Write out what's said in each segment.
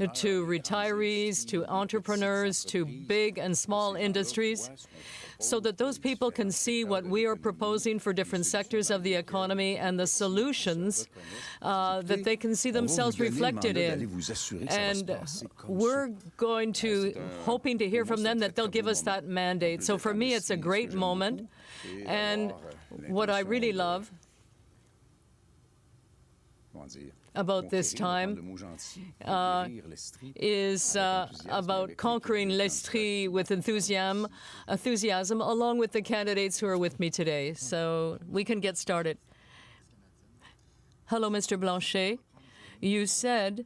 to retirees, to entrepreneurs, to big and small industries, so that those people can see what we are proposing for different sectors of the economy and the solutions that they can see themselves reflected in. And we're going to, hoping to hear from them that they'll give us that mandate. So for me, it's a great moment. And what I really love about this time is about conquering l'Estrie with enthusiasm, along with the candidates who are with me today. So we can get started. Hello, Mr. Blanchet. You said,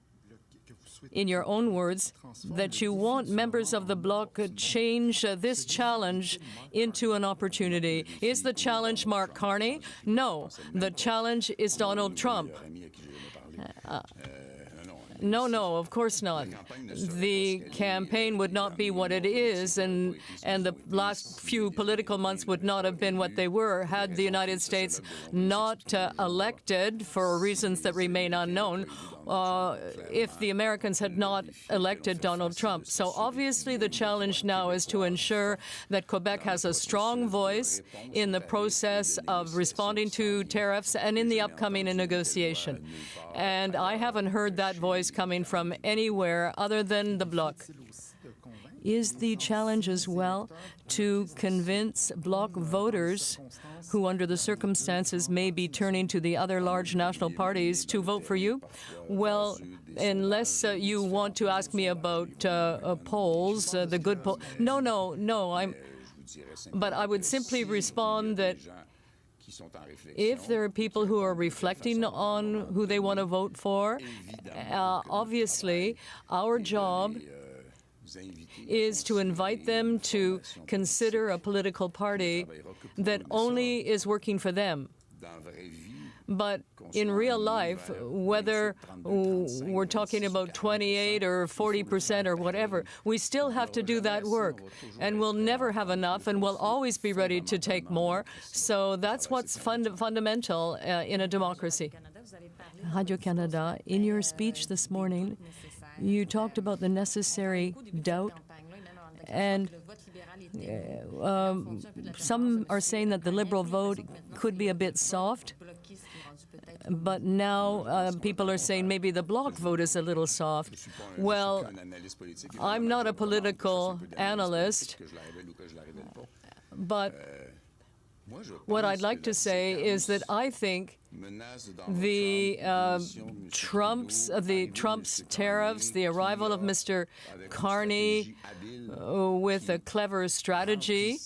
in your own words, that you want members of the Bloc to change this challenge into an opportunity. Is the challenge Mark Carney? No. The challenge is Donald Trump. No, of course not. The campaign would not be what it is, and the last few political months would not have been what they were had the United States not elected, for reasons that remain unknown, if the Americans had not elected Donald Trump. So obviously the challenge now is to ensure that Quebec has a strong voice in the process of responding to tariffs and in the upcoming negotiation. And I haven't heard that voice coming from anywhere other than the Bloc. Is the challenge as well to convince Bloc voters who, under the circumstances, may be turning to the other large national parties to vote for you? Well, unless you want to ask me about polls, the good polls. No. But I would simply respond that if there are people who are reflecting on who they want to vote for, obviously our job is to invite them to consider a political party that only is working for them. But in real life, whether we're talking about 28 or 40% or whatever, we still have to do that work. And we'll never have enough, and we'll always be ready to take more. So that's what's fundamental in a democracy. Radio-Canada, in your speech this morning, you talked about the necessary doubt, and some are saying that the Liberal vote could be a bit soft, but now people are saying maybe the Bloc vote is a little soft. Well, I'm not a political analyst, but what I'd like to say is that I think the Trump's tariffs, the arrival of Mr. Carney with a clever strategy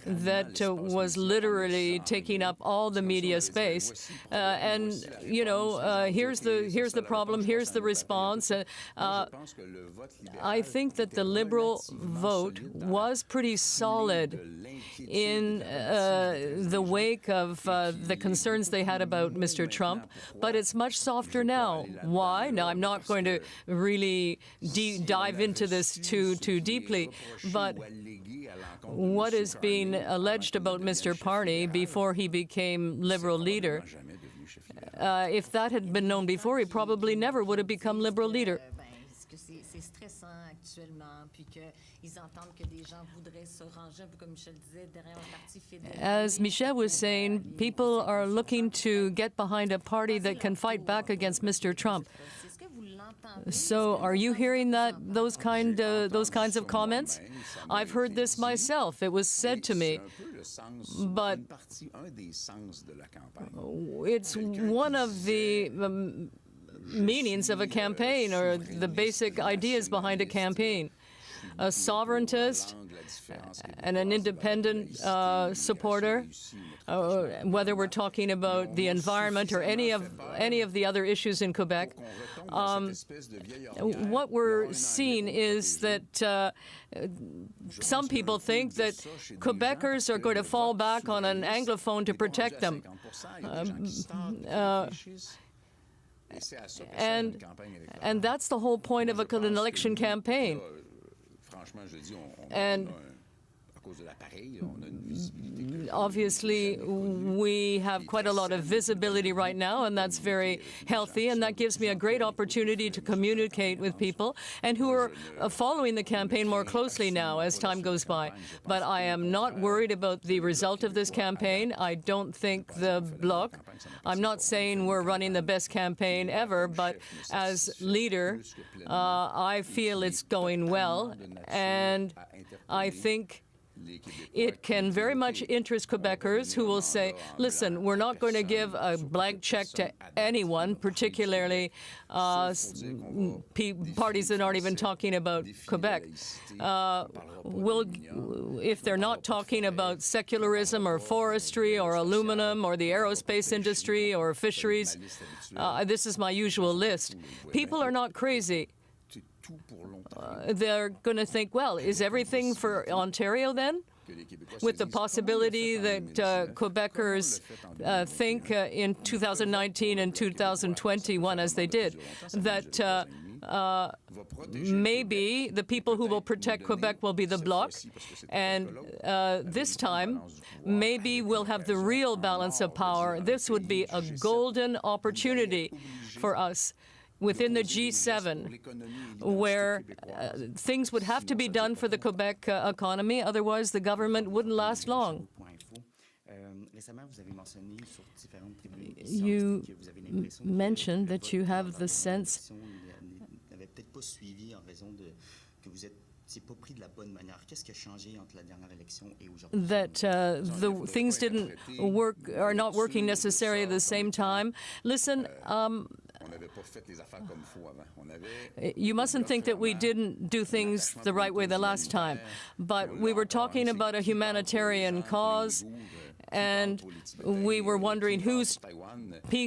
that was literally taking up all the media space, and here's the problem, here's the response. I think that the Liberal vote was pretty solid in the wake of the concerns they had about Mr. Trump, but it's much softer now. Why? Now, I'm not going to really dive into this too deeply, but what is being alleged about Mr. Carney before he became Liberal leader, if that had been known before, he probably never would have become Liberal leader. As Michel was saying, people are looking to get behind a party that can fight back against Mr. Trump. So are you hearing those kinds of comments? I've heard this myself. It was said to me. But it's one of the meanings of a campaign, or the basic ideas behind a campaign. A sovereigntist and an independent supporter, whether we're talking about the environment or any of the other issues in Quebec, what we're seeing is that some people think that Quebecers are going to fall back on an Anglophone to protect them. And that's the whole point of an election campaign. And Obviously, we have quite a lot of visibility right now, and that's very healthy, and that gives me a great opportunity to communicate with people and who are following the campaign more closely now as time goes by. But I am not worried about the result of this campaign. I don't think the Bloc, I'm not saying we're running the best campaign ever, but as leader, I feel it's going well, and I think it can very much interest Quebecers who will say, listen, we're not going to give a blank check to anyone, particularly parties that aren't even talking about Quebec. If they're not talking about secularism or forestry or aluminum or the aerospace industry or fisheries, this is my usual list. People are not crazy. They're going to think, well, is everything for Ontario then? With the possibility that Quebecers think in 2019 and 2021, as they did, that maybe the people who will protect Quebec will be the Bloc, and this time, maybe we'll have the real balance of power. This would be a golden opportunity for us within the G7, where things would have to be done for the Quebec economy, otherwise the government wouldn't last long. You mentioned that you have the sense that the things didn't work, are not working necessarily at the same time. Listen, you mustn't think that we didn't do things the right way the last time, but we were talking about a humanitarian cause, and we were wondering who's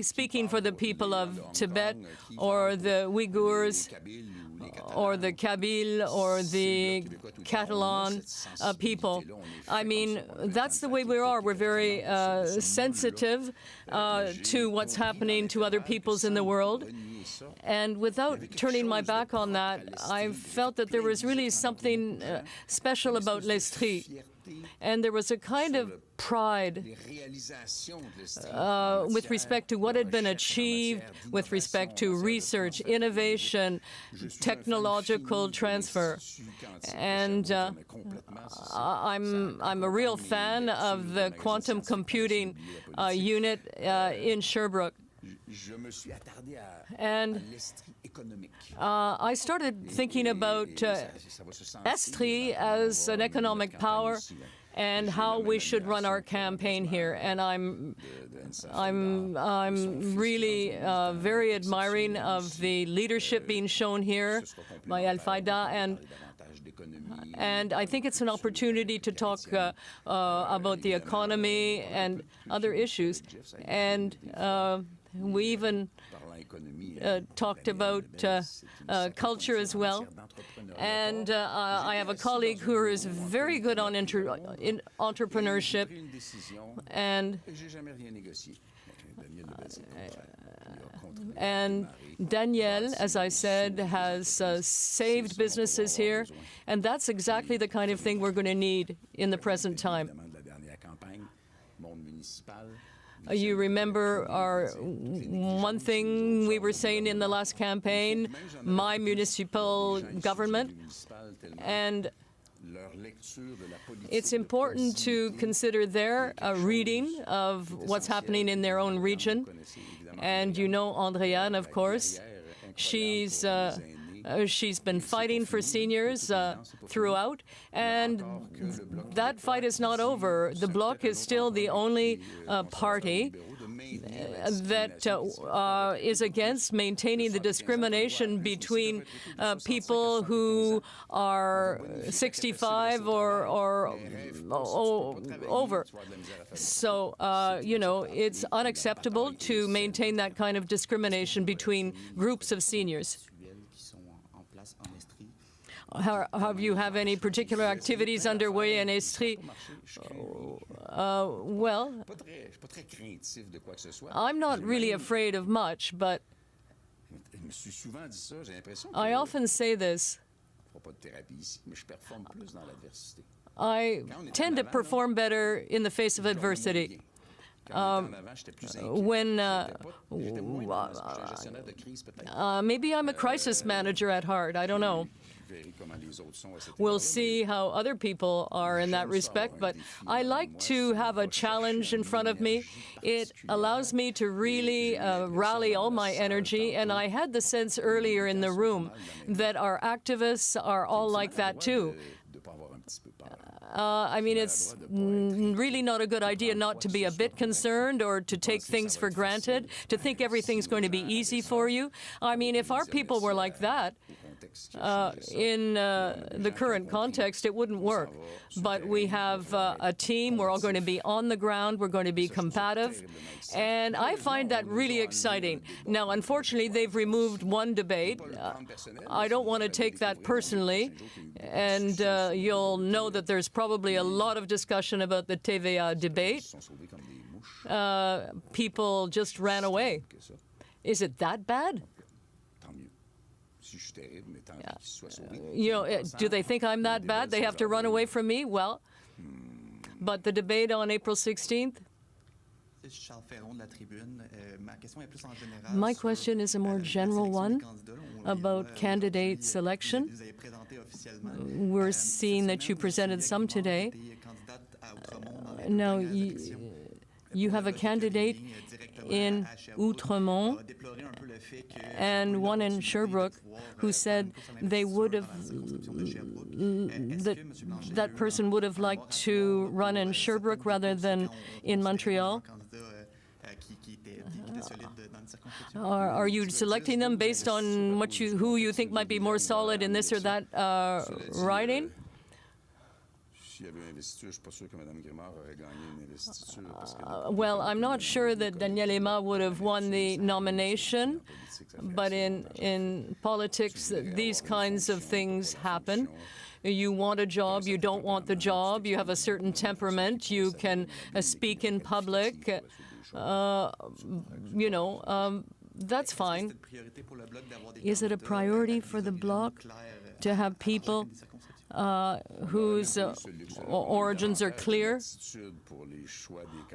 speaking for the people of Tibet or the Uyghurs or the Kabyle or the Catalan people. I mean, that's the way we are. We're very sensitive to what's happening to other peoples in the world. And without turning my back on that, I felt that there was really something special about l'Estrie. And there was a kind of pride with respect to what had been achieved, with respect to research, innovation, technological transfer. And I'm a real fan of the quantum computing unit in Sherbrooke. And I started thinking about Estrie as an economic power and how we should run our campaign here. And I'm really very admiring of the leadership being shown here by Al-Faida, and I think it's an opportunity to talk about the economy and other issues. And we even talked about culture as well. And I have a colleague who is very good on entrepreneurship. And Daniel, as I said, has saved businesses here. And that's exactly the kind of thing we're going to need in the present time. You remember one thing we were saying in the last campaign, my municipal government, and it's important to consider their reading of what's happening in their own region. And you know Andréane, of course. She's been fighting for seniors throughout, and that fight is not over. The Bloc is still the only party that is against maintaining the discrimination between people who are 65 or over. So, you know, it's unacceptable to maintain that kind of discrimination between groups of seniors. Have you have any particular activities underway in Estrie? Well, I'm not really afraid of much, but I often say this. I tend to perform better in the face of adversity. Maybe I'm a crisis manager at heart. I don't know. We'll see how other people are in that respect, but I like to have a challenge in front of me. It allows me to really rally all my energy, and I had the sense earlier in the room that our activists are all like that too. I mean, it's really not a good idea not to be a bit concerned or to take things for granted, to think everything's going to be easy for you. I mean, if our people were like that, in the current context, it wouldn't work. But we have a team. We're all going to be on the ground. We're going to be combative. And I find that really exciting. Now, unfortunately, they've removed one debate. I don't want to take that personally. And you'll know that there's probably a lot of discussion about the TVA debate. People just ran away. Is it that bad? You know, do they think I'm that bad? They have to run away from me? Well, but the debate on April 16th? My question is a more general one about candidate selection. We're seeing that you presented some today. Now, you have a candidate in Outremont and one in Sherbrooke who said they would have, that person would have liked to run in Sherbrooke rather than in Montreal. Are you selecting them based on who you think might be more solid in this or that riding? Well, I'm not sure that Daniel Emma would have won the nomination, but in politics, these kinds of things happen. You want a job, you don't want the job, you have a certain temperament, you can speak in public, you know, that's fine. Is it a priority for the Bloc to have people whose origins are clear?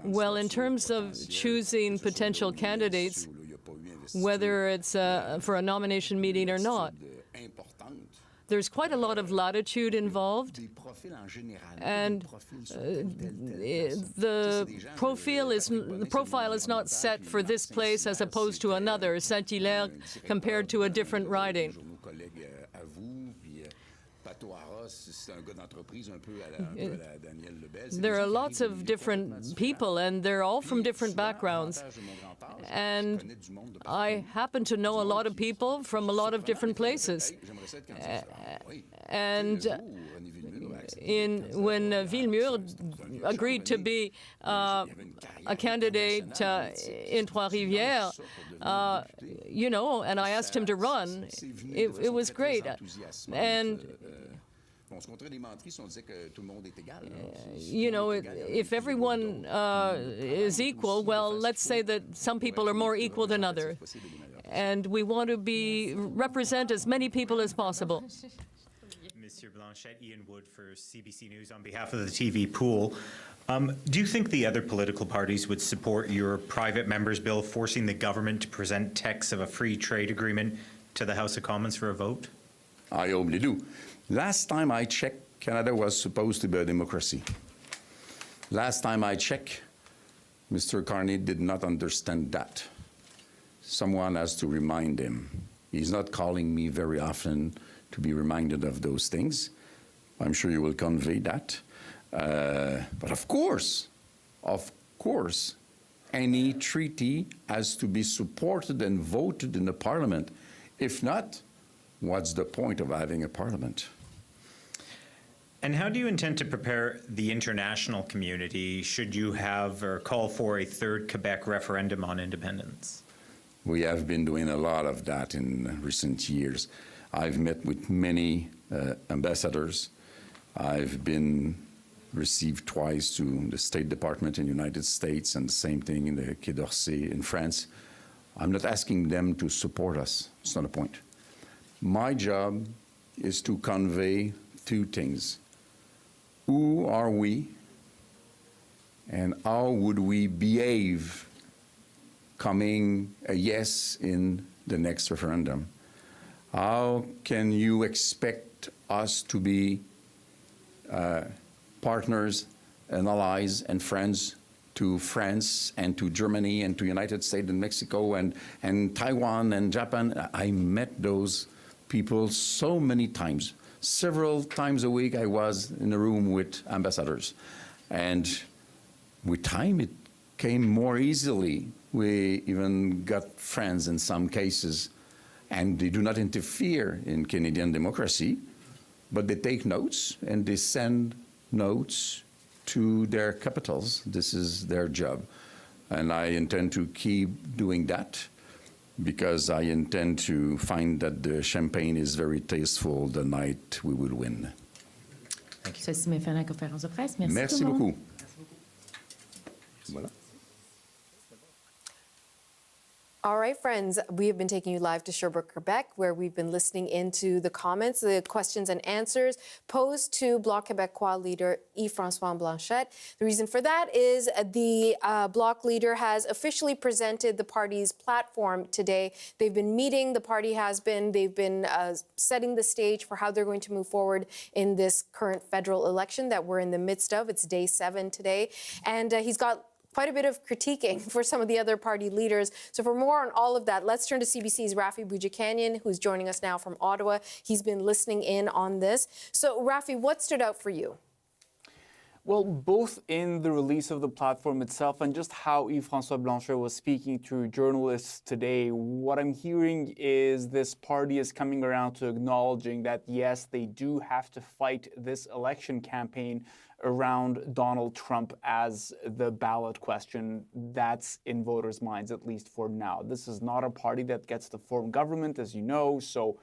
Well, in terms of choosing potential candidates, whether it's for a nomination meeting or not, there's quite a lot of latitude involved, and the profile is not set for this place as opposed to another, Saint-Hilaire compared to a different riding. There are lots of different people, and they're all from different backgrounds. And I happen to know a lot of people from a lot of different places. And when Villemur agreed to be a candidate in Trois-Rivières, you know, and I asked him to run, it was great. And you know, if everyone is equal, well, let's say that some people are more equal than others. And we want to represent as many people as possible. Monsieur Blanchet, Ian Wood for CBC News on behalf of the TV pool. Do you think the other political parties would support your private members' bill forcing the government to present texts of a free trade agreement to the House of Commons for a vote? I hope they do. Last time I checked, Canada was supposed to be a democracy. Last time I checked, Mr. Carney did not understand that. Someone has to remind him. He's not calling me very often to be reminded of those things. I'm sure you will convey that. But of course, any treaty has to be supported and voted in the Parliament. If not, what's the point of having a Parliament? And how do you intend to prepare the international community should you have or call for a third Quebec referendum on independence? We have been doing a lot of that in recent years. I've met with many ambassadors. I've been received twice to the State Department in the United States, and the same thing in the Quai d'Orsay in France. I'm not asking them to support us. It's not a point. My job is to convey two things. who are we and how would we behave coming a yes in the next referendum? How can you expect us to be partners and allies and friends to France and to Germany and to United States and Mexico and Taiwan and Japan? I met those people so many times. Several times a week I was in a room with ambassadors. And with time it came more easily. We even got friends in some cases. And they do not interfere in Canadian democracy, but they take notes and they send notes to their capitals. This is their job. And I intend to keep doing that because I intend to find that the champagne is very tasteful the night we will win. Ceci met fin à la conférence de presse. Merci, Merci tout le monde. beaucoup. Voilà. All right, friends, we have been taking you live to Sherbrooke, Quebec, where we've been listening into the comments, the questions and answers posed to Bloc Québécois leader Yves-François Blanchet. The reason for that is the Bloc leader has officially presented the party's platform today. They've been meeting, the party has been, they've been setting the stage for how they're going to move forward in this current federal election that we're in the midst of. It's day 7 today. And he's got quite a bit of critiquing for some of the other party leaders. So for more on all of that, let's turn to CBC's Rafi Boudjikanian, who's joining us now from Ottawa. He's been listening in on this. So Rafi, what stood out for you? Well, both in the release of the platform itself and just how Yves-François Blanchet was speaking to journalists today, what I'm hearing is this party is coming around to acknowledging that, yes, they do have to fight this election campaign around Donald Trump as the ballot question that's in voters' minds, at least for now. This is not a party that gets to form government, as you know, so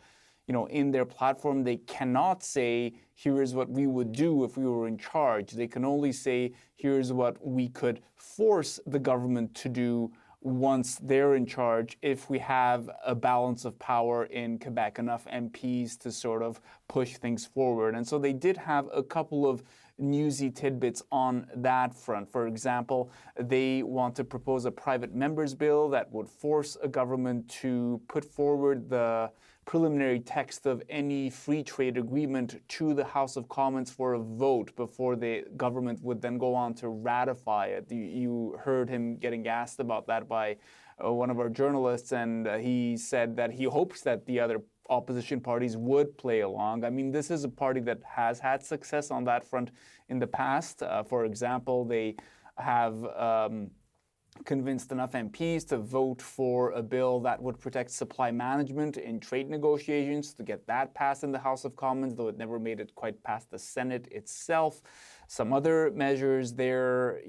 in their platform, they cannot say, here's what we would do if we were in charge. They can only say, here's what we could force the government to do once they're in charge if we have a balance of power in Quebec, enough MPs to sort of push things forward. And so they did have a couple of newsy tidbits on that front. For example, they want to propose a private members bill that would force a government to put forward the preliminary text of any free trade agreement to the House of Commons for a vote before the government would then go on to ratify it. You heard him getting asked about that by one of our journalists, and he said that he hopes that the other opposition parties would play along. I mean, this is a party that has had success on that front in the past. For example, they have convinced enough MPs to vote for a bill that would protect supply management in trade negotiations, to get that passed in the House of Commons, though it never made it quite past the Senate itself. Some other measures they're,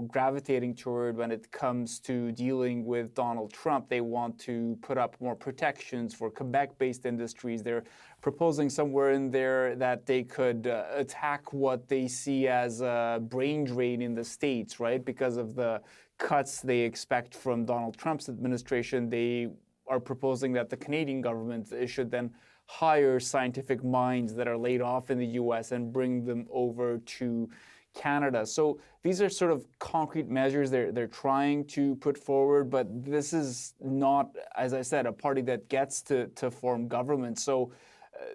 gravitating toward when it comes to dealing with Donald Trump. They want to put up more protections for Quebec-based industries. They're proposing somewhere in there that they could attack what they see as a brain drain in the States, right? Because of the cuts they expect from Donald Trump's administration, they are proposing that the Canadian government should then hire scientific minds that are laid off in the U.S. and bring them over to Canada. So these are sort of concrete measures they're trying to put forward, but this is not, as I said, a party that gets to form government. So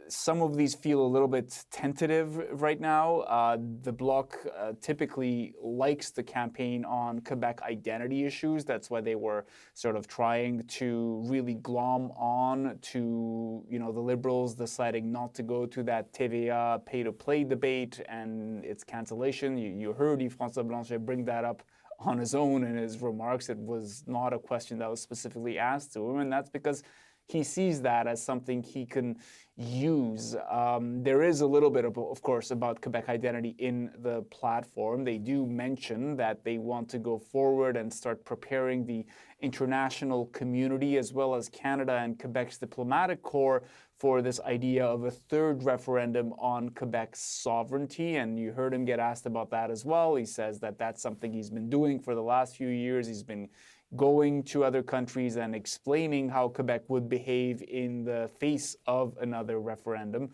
some of these feel a little bit tentative right now. The Bloc typically likes to campaign on Quebec identity issues. That's why they were sort of trying to really glom on to, the Liberals deciding not to go to that TVA pay-to-play debate and its cancellation. You heard Yves-François Blanchet bring that up on his own in his remarks. It was not a question that was specifically asked to him, and that's because he sees that as something he can use. There is a little bit, of course, about Quebec identity in the platform. They do mention that they want to go forward and start preparing the international community as well as Canada and Quebec's diplomatic corps for this idea of a third referendum on Quebec's sovereignty. And you heard him get asked about that as well. He says that that's something he's been doing for the last few years. He's been going to other countries and explaining how Quebec would behave in the face of another referendum.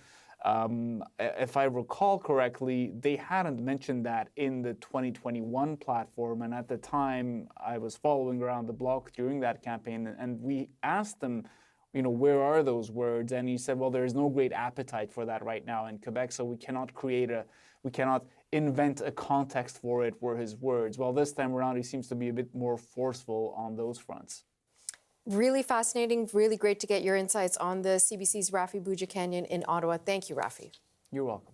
If I recall correctly, they hadn't mentioned that in the 2021 platform, and at the time I was following around the Bloc during that campaign, and we asked them, where are those words? And he said, well, there is no great appetite for that right now in Quebec, so we cannot invent a context for it, were his words. Well, this time around, he seems to be a bit more forceful on those fronts. Really fascinating, really great to get your insights on the CBC's Rafi Boudjikanian in Ottawa. Thank you, Rafi. You're welcome.